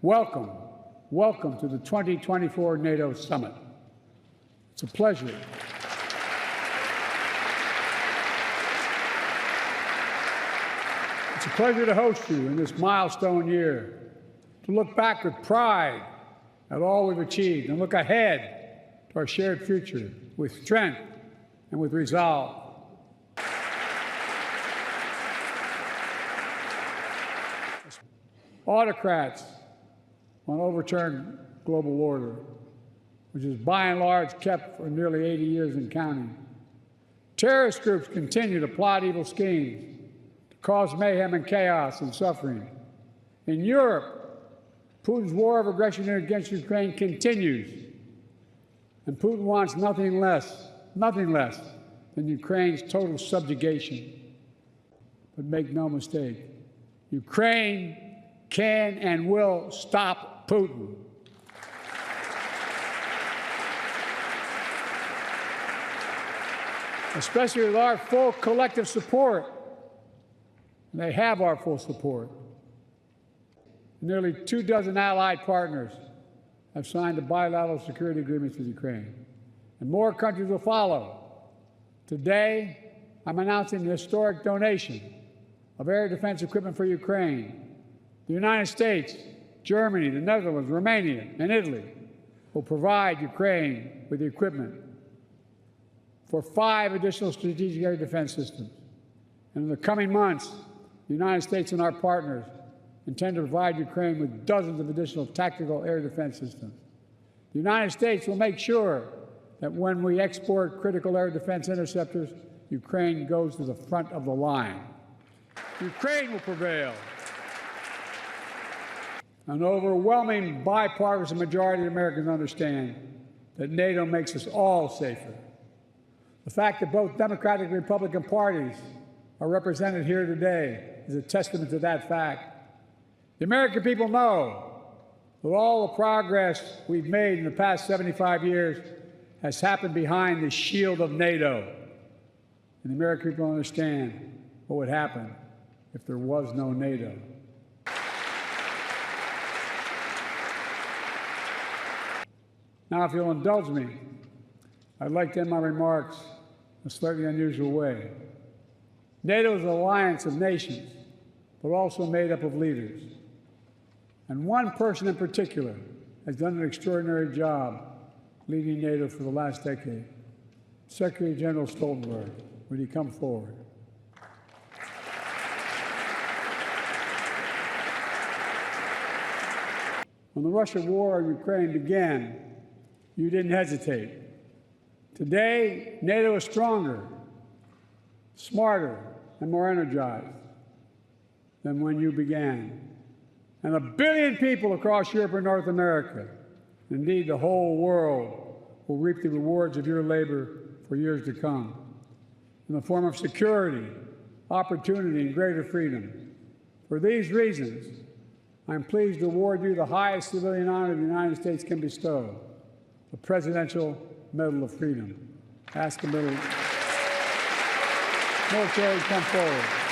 welcome, welcome to the 2024 NATO Summit. It's a pleasure. It's a pleasure to host you in this milestone year, to look back with pride at all we've achieved and look ahead to our shared future with strength and with resolve. Autocrats want to overturn global order, which is by and large kept for nearly 80 years and counting. Terrorist groups continue to plot evil schemes to cause mayhem and chaos and suffering. In Europe, Putin's war of aggression against Ukraine continues, and Putin wants nothing less than Ukraine's total subjugation. But make no mistake, Ukraine can and will stop Putin. Especially with our full collective support. And they have our full support. Nearly 24 allied partners have signed a bilateral security agreements with Ukraine, and more countries will follow. Today, I'm announcing the historic donation of air defense equipment for Ukraine. The United States, Germany, the Netherlands, Romania, and Italy will provide Ukraine with the equipment for 5 additional strategic air defense systems. And in the coming months, the United States and our partners intend to provide Ukraine with dozens of additional tactical air defense systems. The United States will make sure that when we export critical air defense interceptors, Ukraine goes to the front of the line. Ukraine will prevail. An overwhelming bipartisan majority of Americans understand that NATO makes us all safer. The fact that both Democratic and Republican parties are represented here today is a testament to that fact. The American people know that all the progress we've made in the past 75 years has happened behind the shield of NATO. And the American people understand what would happen if there was no NATO. Now, if you'll indulge me, I'd like to end my remarks in a slightly unusual way. NATO is an alliance of nations, but also made up of leaders. And one person in particular has done an extraordinary job leading NATO for the last decade. Secretary General Stoltenberg, would he come forward? When the Russian war in Ukraine began, you didn't hesitate. Today, NATO is stronger, smarter, and more energized than when you began. And 1 billion people across Europe and North America, indeed the whole world, will reap the rewards of your labor for years to come in the form of security, opportunity, and greater freedom. For these reasons, I'm pleased to award you the highest civilian honor the United States can bestow, the Presidential Medal of Freedom. Ask the military to come forward.